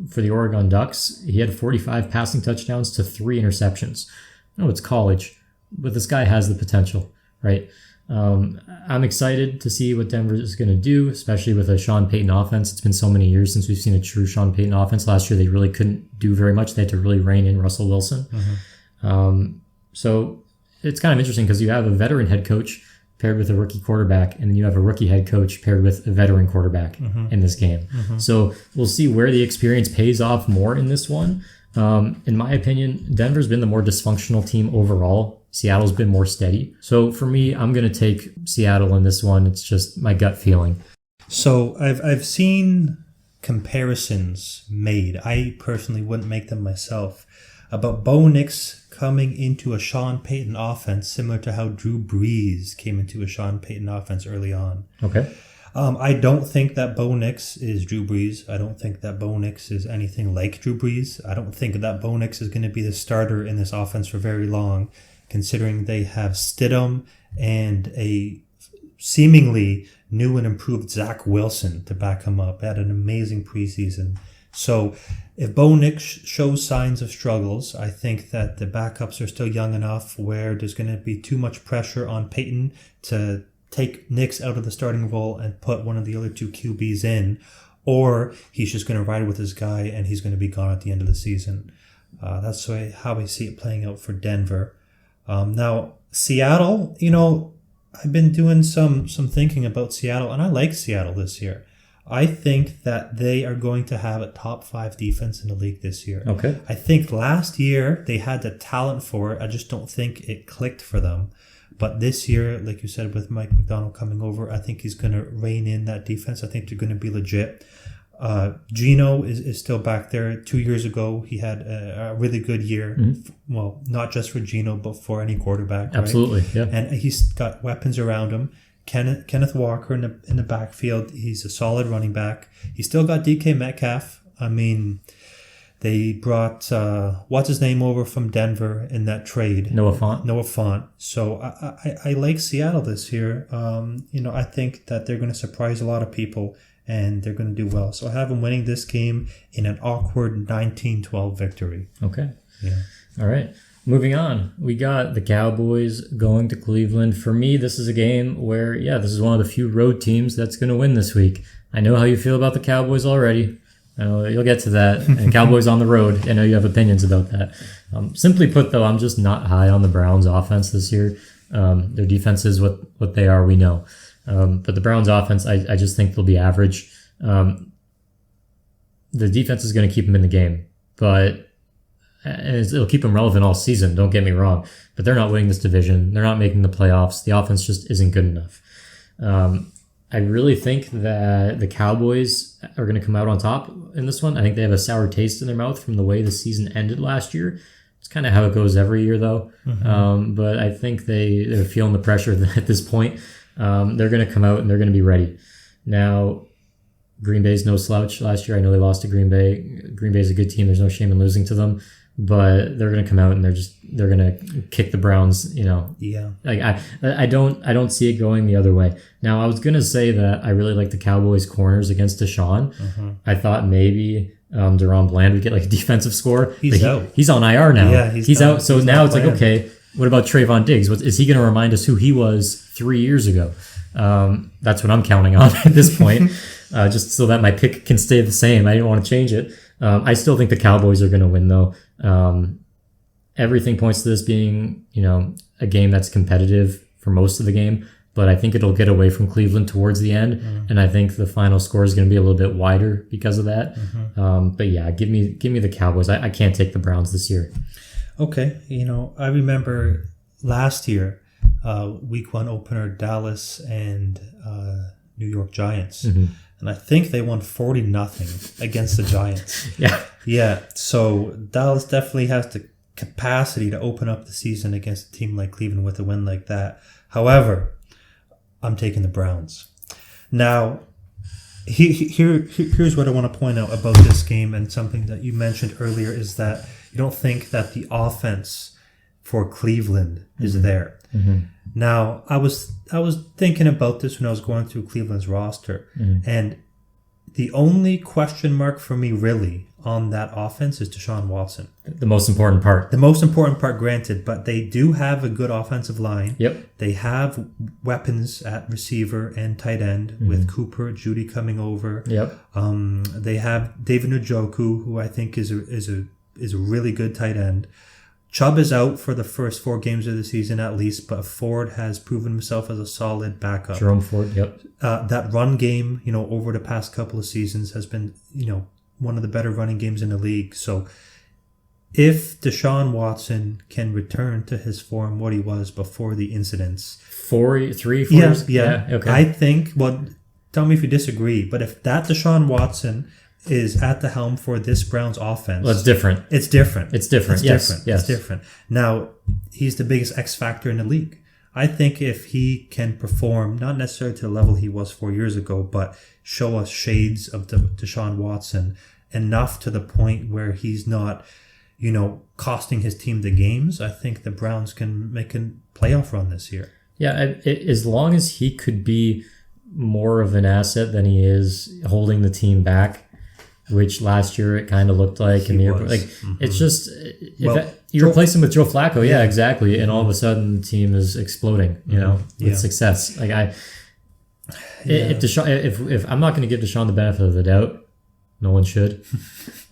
for the Oregon Ducks, he had 45 passing touchdowns to 3 interceptions. No, it's college, but this guy has the potential, right? I'm excited to see what Denver is going to do, especially with a Sean Payton offense. It's been so many years since we've seen a true Sean Payton offense. Last year, they really couldn't do very much. They had to really rein in Russell Wilson. Mm-hmm. So it's kind of interesting because you have a veteran head coach paired with a rookie quarterback, and then you have a rookie head coach paired with a veteran quarterback in this game. Mm-hmm. So we'll see where the experience pays off more in this one. In my opinion, Denver's been the more dysfunctional team overall. Seattle's been more steady. So for me, I'm going to take Seattle in this one. It's just my gut feeling. So I've seen comparisons made. I personally wouldn't make them myself. About Bo Nix coming into a Sean Payton offense, similar to how Drew Brees came into a Sean Payton offense early on. Okay. I don't think that Bo Nix is Drew Brees. I don't think that Bo Nix is anything like Drew Brees. I don't think that Bo Nix is going to be the starter in this offense for very long, considering they have Stidham and a seemingly new and improved Zach Wilson to back him up. They had an amazing preseason. So if Bo Nix shows signs of struggles, I think that the backups are still young enough where there's going to be too much pressure on Payton to take Nix out of the starting role and put one of the other 2 QBs in, or he's just going to ride with his guy and he's going to be gone at the end of the season. That's how I see it playing out for Denver. Now, Seattle, I've been doing some thinking about Seattle, and I like Seattle this year. I think that they are going to have a top 5 defense in the league this year. Okay. I think last year they had the talent for it. I just don't think it clicked for them. But this year, like you said, with Mike McDonald coming over, I think he's going to rein in that defense. I think they're going to be legit. Geno is still back there. 2 years ago, he had a really good year. Mm-hmm. Well, not just for Geno, but for any quarterback. Absolutely, right? yeah. And he's got weapons around him. Kenneth Walker in the backfield. He's a solid running back. He's still got DK Metcalf. I mean, they brought what's his name over from Denver in that trade. Noah Fant. So I like Seattle this year. I think that they're going to surprise a lot of people and they're going to do well. So I have them winning this game in an awkward 19-12 victory. Okay. Yeah. All right. Moving on, we got the Cowboys going to Cleveland. For me, this is a game where, this is one of the few road teams that's going to win this week. I know how you feel about the Cowboys already. You'll get to that. And Cowboys on the road, I know you have opinions about that. Simply put, though, I'm just not high on the Browns' offense this year. Their defense is what they are, we know. But the Browns' offense, I just think they'll be average. The defense is going to keep them in the game, but it'll keep them relevant all season, don't get me wrong. But they're not winning this division. They're not making the playoffs. The offense just isn't good enough. I really think that the Cowboys are going to come out on top in this one. I think they have a sour taste in their mouth from the way the season ended last year. It's kind of how it goes every year, though. Mm-hmm. But I think they're feeling the pressure at this point. They're going to come out and they're going to be ready. Now, Green Bay's no slouch last year. I know they lost to Green Bay. Green Bay's a good team. There's no shame in losing to them. But they're going to come out and they're going to kick the Browns, Yeah. Like I don't see it going the other way. Now, I was going to say that I really like the Cowboys corners against Deshaun. Mm-hmm. I thought maybe Deron Bland would get like a defensive score. He's out. He's on IR now. Yeah, he's out. So now it's like, okay, what about Trayvon Diggs? Is he going to remind us who he was 3 years ago? That's what I'm counting on at this point, just so that my pick can stay the same. I didn't want to change it. I still think the Cowboys are going to win, though. Everything points to this being, a game that's competitive for most of the game, but I think it'll get away from Cleveland towards the end, and I think the final score is going to be a little bit wider because of that. Mm-hmm. But yeah, give me the Cowboys. I can't take the Browns this year. Okay, I remember last year, week 1 opener, Dallas and New York Giants. Mm-hmm. And I think they won 40-0 against the Giants. Yeah. Yeah, so Dallas definitely has the capacity to open up the season against a team like Cleveland with a win like that. However, I'm taking the Browns. Now, here's what I want to point out about this game, and something that you mentioned earlier is that you don't think that the offense for Cleveland is there. Mm-hmm. Now, I was thinking about this when I was going through Cleveland's roster, and the only question mark for me really on that offense is Deshaun Watson. The most important part. The most important part, granted, but they do have a good offensive line. Yep. They have weapons at receiver and tight end with Cooper, Judy coming over. Yep. They have David Njoku, who I think is a really good tight end. Chubb is out for the first 4 games of the season at least, but Ford has proven himself as a solid backup. Jerome Ford, yep. That run game, over the past couple of seasons has been, one of the better running games in the league. So if Deshaun Watson can return to his form, what he was before the incidents. 4 years? Yeah. Okay. I think, tell me if you disagree, but if that Deshaun Watson is at the helm for this Browns offense. Well, it's different. It's different. It's different. Yes. It's different. Now, he's the biggest X factor in the league. I think if he can perform, not necessarily to the level he was 4 years ago, but show us shades of Deshaun Watson enough to the point where he's not, costing his team the games, I think the Browns can make a playoff run this year. Yeah, as long as he could be more of an asset than he is holding the team back, which last year it kind of looked like. It's just you replace him with Joe Flacco, yeah, exactly, and all of a sudden the team is exploding, with success. If I'm not going to give Deshaun the benefit of the doubt, no one should,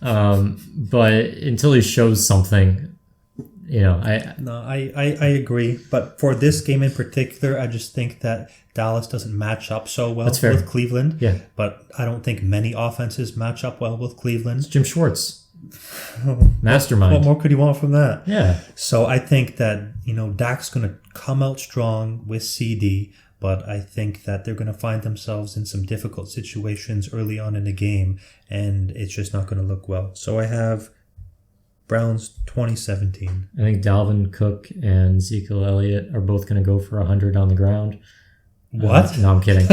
but until he shows something, I agree. But for this game in particular, I just think that Dallas doesn't match up so well with Cleveland. Yeah. But I don't think many offenses match up well with Cleveland. It's Jim Schwartz. Mastermind. What more could you want from that? Yeah. So I think that, Dak's going to come out strong with CD, but I think that they're going to find themselves in some difficult situations early on in the game, and it's just not going to look well. So I have Browns 2017. I think Dalvin Cook and Ezekiel Elliott are both going to go for 100 on the ground. What? No, I'm kidding.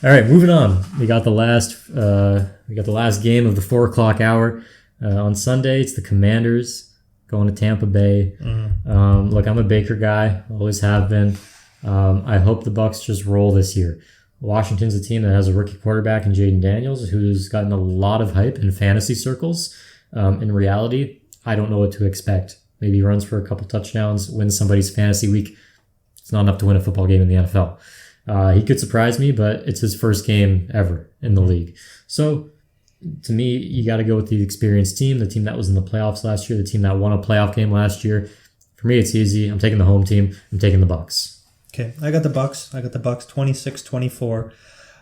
All right, moving on. We got the last game of the 4:00 hour on Sunday. It's the Commanders going to Tampa Bay. Look, I'm a Baker guy, always have been. I hope the Bucs just roll this year. Washington's a team that has a rookie quarterback in Jaden Daniels, who's gotten a lot of hype in fantasy circles. In reality, I don't know what to expect. Maybe he runs for a couple touchdowns, wins somebody's fantasy week. It's not enough to win a football game in the NFL. He could surprise me, but it's his first game ever in the league. So, to me, you got to go with the experienced team, the team that was in the playoffs last year, the team that won a playoff game last year. For me, it's easy. I'm taking the home team. I'm taking the Bucs. Okay, I got the Bucs 26-24.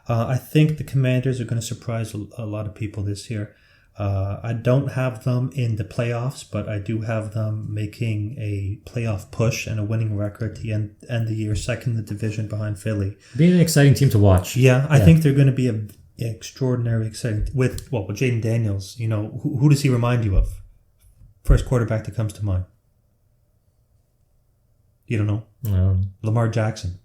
I think the Commanders are going to surprise a lot of people this year. I don't have them in the playoffs, but I do have them making a playoff push and a winning record to end the year, second in the division behind Philly. Being an exciting team to watch. Yeah, I think they're going to be an extraordinary exciting with Jaden Daniels. Who does he remind you of? First quarterback that comes to mind. You don't know? No. Lamar Jackson.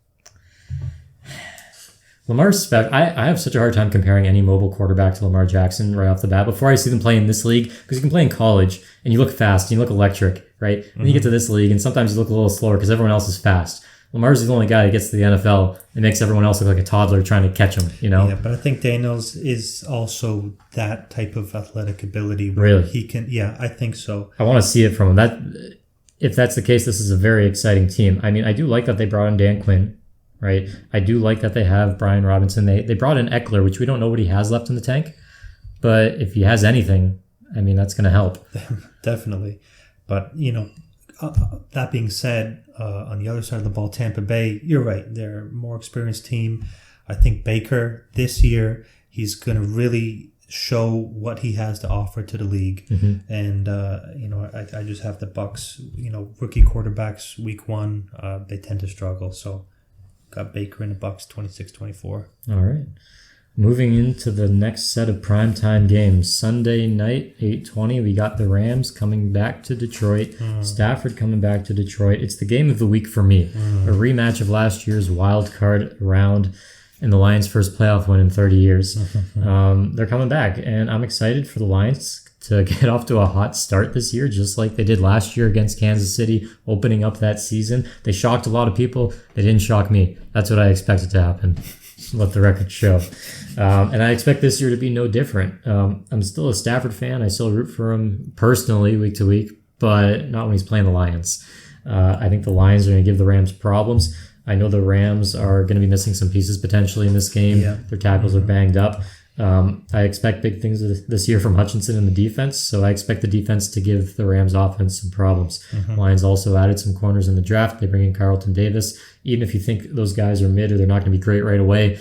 Lamar's I have such a hard time comparing any mobile quarterback to Lamar Jackson right off the bat before I see them play in this league, because you can play in college and you look fast and you look electric, right? And then you get to this league and sometimes you look a little slower because everyone else is fast. Lamar's the only guy that gets to the NFL and makes everyone else look like a toddler trying to catch him, Yeah, but I think Daniels is also that type of athletic ability. Really? He can, I think so. I want to see it from him. If that's the case, this is a very exciting team. I mean, I do like that they brought in Dan Quinn. Right, I do like that they have Brian Robinson. They brought in Eckler, which we don't know what he has left in the tank, but if he has anything, I mean, that's going to help. Definitely. But that being said, on the other side of the ball, Tampa Bay, you're right. They're a more experienced team. I think Baker this year, he's going to really show what he has to offer to the league. And I just have the Bucs. Rookie quarterbacks week 1, they tend to struggle. So got Baker in the Bucs 26-24. All right. Moving into the next set of primetime games. Sunday night, 8:20, we got the Rams coming back to Detroit. Stafford coming back to Detroit. It's the game of the week for me. A rematch of last year's wild card round and the Lions' first playoff win in 30 years. They're coming back, and I'm excited for the Lions to get off to a hot start this year, just like they did last year against Kansas City, opening up that season. They shocked a lot of people. They didn't shock me. That's what I expected to happen. Let the record show. And I expect this year to be no different. I'm still a Stafford fan. I still root for him personally week to week, but not when he's playing the Lions. I think the Lions are going to give the Rams problems. I know the Rams are going to be missing some pieces potentially in this game. Yeah. Their tackles are banged up. I expect big things this year from Hutchinson in the defense, so I expect the defense to give the Rams offense some problems. Lions also added some corners in the draft. They bring in Carlton Davis. Even if you think those guys are mid or they're not going to be great right away,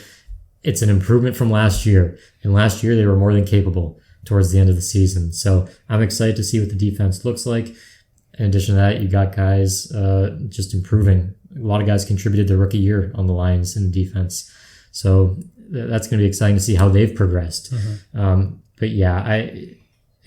it's an improvement from last year. And last year they were more than capable towards the end of the season. So I'm excited to see what the defense looks like. In addition to that, you got guys just improving. A lot of guys contributed their rookie year on the Lions in the defense. So that's going to be exciting to see how they've progressed. But yeah,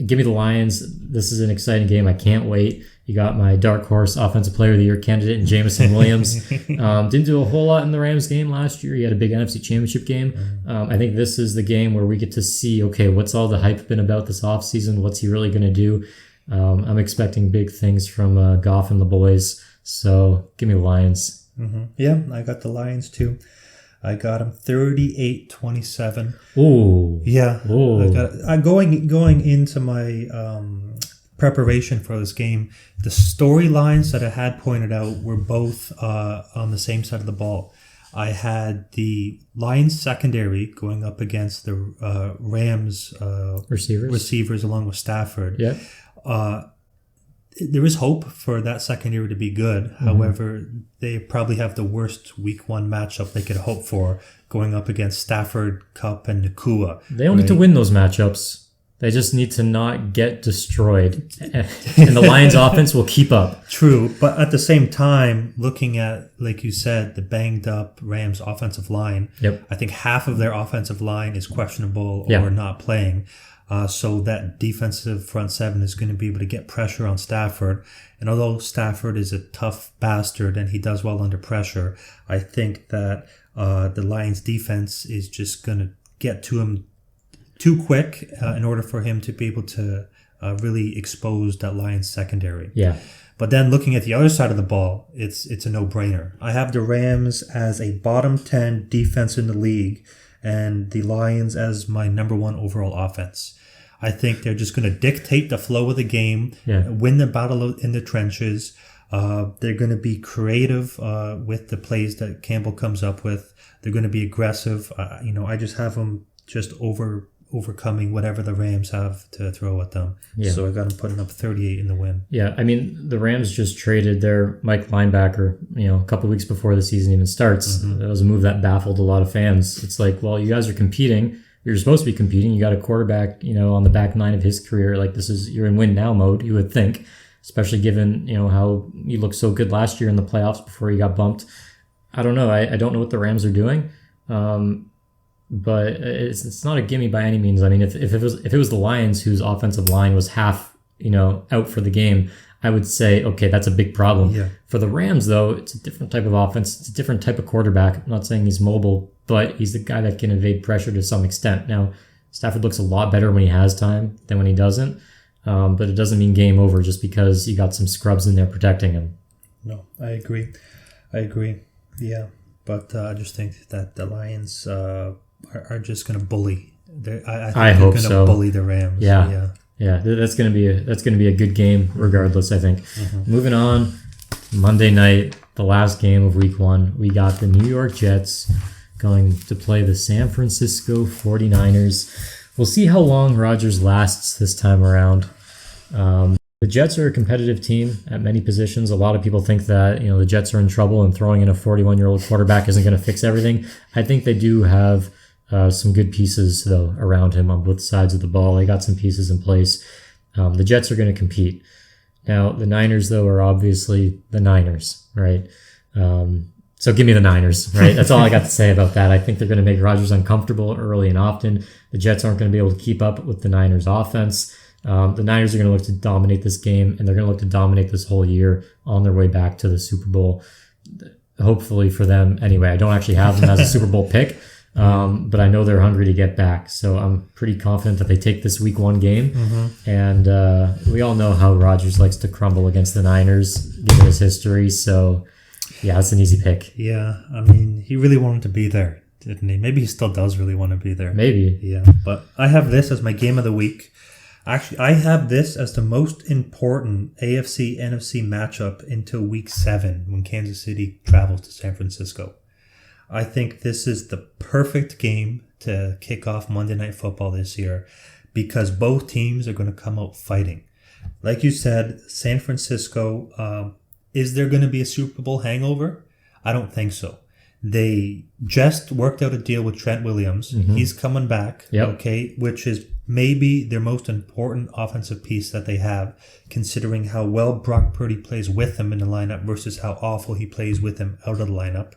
give me the Lions. This is an exciting game. I can't wait. You got my dark horse offensive player of the year candidate in Jameson Williams. Didn't do a whole lot in the Rams game last year. He had a big NFC championship game. I think this is the game where we get to see, okay, what's all the hype been about this offseason? What's he really going to do? I'm expecting big things from Goff and the boys. So give me the Lions. Yeah, I got the Lions too. I got them 38-27. Ooh. Yeah. Ooh. I got going into my preparation for this game, the storylines that I had pointed out were both on the same side of the ball. I had the Lions secondary going up against the Rams receivers along with Stafford. Yeah. There is hope for that secondary to be good. However, they probably have the worst week one matchup they could hope for going up against Stafford, Kupp, and Nakua. They don't need to win those matchups. They just need to not get destroyed. And the Lions offense will keep up. True. But at the same time, looking at, like you said, the banged up Rams offensive line, I think half of their offensive line is questionable or not playing. So that defensive front seven is going to be able to get pressure on Stafford. And although Stafford is a tough bastard and he does well under pressure, I think that the Lions defense is just going to get to him too quick in order for him to be able to really expose that Lions secondary. Yeah. But then looking at the other side of the ball, it's a no-brainer. I have the Rams as a bottom 10 defense in the league and the Lions as my number one overall offense. I think they're just going to dictate the flow of the game, win the battle in the trenches. They're going to be creative with the plays that Campbell comes up with. They're going to be aggressive. I just have them just overcoming whatever the Rams have to throw at them. Yeah. So I got them putting up 38 in the win. Yeah, I mean, the Rams just traded their Mike linebacker, a couple weeks before the season even starts. That was a move that baffled a lot of fans. It's like, well, you guys are competing. You're supposed to be competing. You got a quarterback, on the back nine of his career. Like, you're in win now mode, you would think, especially given, how you looked so good last year in the playoffs before you got bumped. I don't know. I don't know what the Rams are doing. But it's not a gimme by any means. I mean, if it was the Lions whose offensive line was half, out for the game, I would say, okay, that's a big problem. Yeah. For the Rams, though, it's a different type of offense. It's a different type of quarterback. I'm not saying he's mobile, but he's the guy that can evade pressure to some extent. Now, Stafford looks a lot better when he has time than when he doesn't. But it doesn't mean game over just because you got some scrubs in there protecting him. No, I agree. Yeah, but I just think that the Lions are just going to bully. I hope they're so. Going to bully the Rams. Yeah, that's gonna be a good game regardless. I think. Moving on, Monday night, the last game of Week 1, we got the New York Jets going to play the San Francisco 49ers. We'll see how long Rodgers lasts this time around. The Jets are a competitive team at many positions. A lot of people think that the Jets are in trouble and throwing in a 41-year-old quarterback isn't going to fix everything. I think they do have some good pieces, though, around him on both sides of the ball. They got some pieces in place. The Jets are going to compete. Now, the Niners, though, are obviously the Niners, right? So give me the Niners, right? That's all I got to say about that. I think they're going to make Rodgers uncomfortable early and often. The Jets aren't going to be able to keep up with the Niners offense. The Niners are going to look to dominate this game, and they're going to look to dominate this whole year on their way back to the Super Bowl. Hopefully for them. Anyway, I don't actually have them as a Super Bowl pick, but I know they're hungry to get back. So I'm pretty confident that they take this Week 1 game. And we all know how Rodgers likes to crumble against the Niners, given his history. So yeah, it's an easy pick. Yeah, I mean, he really wanted to be there, didn't he? Maybe he still does really want to be there. Maybe. Yeah, but I have this as my game of the week. Actually, I have this as the most important AFC-NFC matchup until Week 7 when Kansas City travels to San Francisco. I think this is the perfect game to kick off Monday Night Football this year because both teams are going to come out fighting. Like you said, San Francisco... is there going to be a Super Bowl hangover? I don't think so. They just worked out a deal with Trent Williams. He's coming back, okay, which is maybe their most important offensive piece that they have, considering how well Brock Purdy plays with him in the lineup versus how awful he plays with him out of the lineup.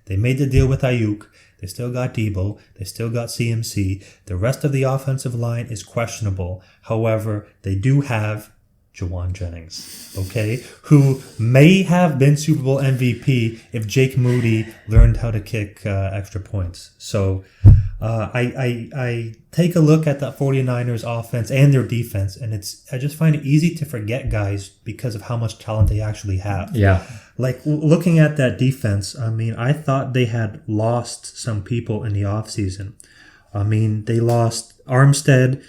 They made the deal with Ayuk. They still got Debo. They still got CMC. The rest of the offensive line is questionable. However, they do have Jawan Jennings, okay, who may have been Super Bowl MVP if Jake Moody learned how to kick extra points. So I take a look at that 49ers offense and their defense, and I just find it easy to forget guys because of how much talent they actually have. Yeah. Like looking at that defense, I mean, I thought they had lost some people in the offseason. I mean, they lost Armstead,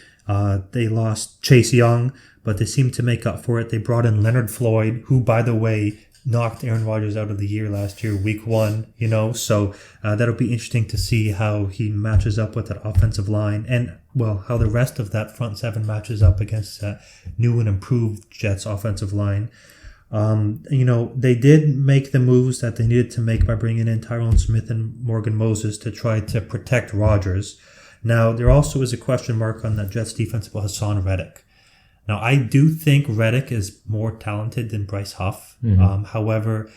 they lost Chase Young, but they seem to make up for it. They brought in Leonard Floyd, who, by the way, knocked Aaron Rodgers out of the year last year, Week 1, so that'll be interesting to see how he matches up with that offensive line and, well, how the rest of that front seven matches up against that new and improved Jets offensive line. They did make the moves that they needed to make by bringing in Tyrone Smith and Morgan Moses to try to protect Rodgers. Now, there also is a question mark on that Jets defense about Hassan Reddick. Now, I do think Reddick is more talented than Bryce Huff. However,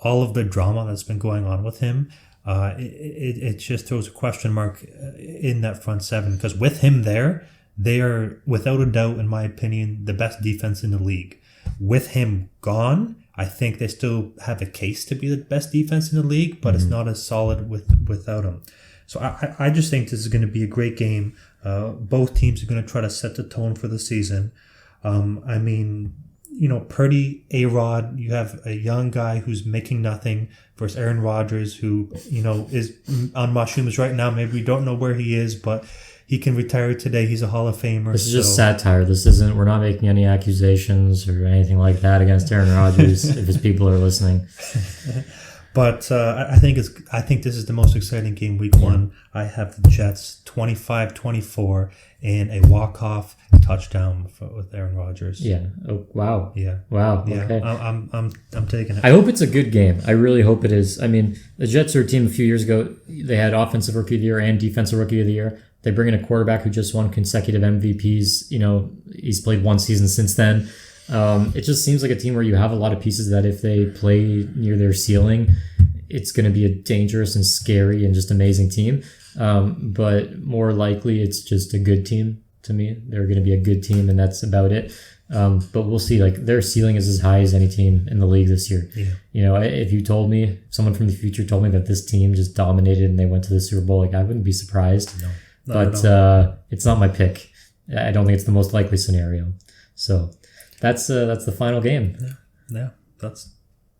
all of the drama that's been going on with him, it just throws a question mark in that front seven. Because with him there, they are, without a doubt, in my opinion, the best defense in the league. With him gone, I think they still have a case to be the best defense in the league, but it's not as solid without him. So I just think this is going to be a great game. Both teams are going to try to set the tone for the season. Purdy, A-Rod, you have a young guy who's making nothing versus Aaron Rodgers, who, is on mushrooms right now. Maybe we don't know where he is, but he can retire today. He's a Hall of Famer. This is just satire. We're not making any accusations or anything like that against Aaron Rodgers if his people are listening. But I think this is the most exciting game, Week 1. I have the Jets 25-24 and a walk-off touchdown with Aaron Rodgers. Yeah. Oh, wow. Yeah. Wow. Yeah. Okay. I'm taking it. I hope it's a good game. I really hope it is. I mean, the Jets are a team a few years ago. They had Offensive Rookie of the Year and Defensive Rookie of the Year. They bring in a quarterback who just won consecutive MVPs. He's played one season since then. It just seems like a team where you have a lot of pieces that if they play near their ceiling, it's going to be a dangerous and scary and just amazing team. But more likely, it's just a good team to me. They're going to be a good team, and that's about it. But we'll see. Like, their ceiling is as high as any team in the league this year. Yeah. If you told me, someone from the future told me that this team just dominated and they went to the Super Bowl, I wouldn't be surprised. No. But it's not my pick. I don't think it's the most likely scenario. So that's the final game. Yeah. That's it.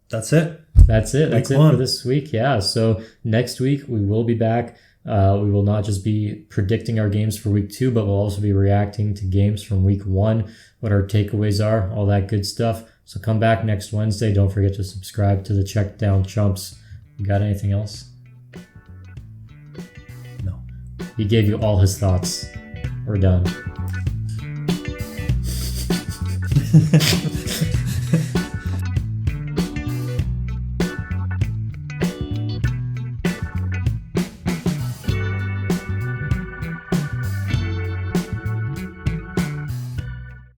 That's it. That's it for this week. Yeah. So next week we will be back. We will not just be predicting our games for Week 2, but we'll also be reacting to games from Week 1, what our takeaways are, all that good stuff. So come back next Wednesday. Don't forget to subscribe to the Checkdown Chumps. You got anything else? No. He gave you all his thoughts. We're done.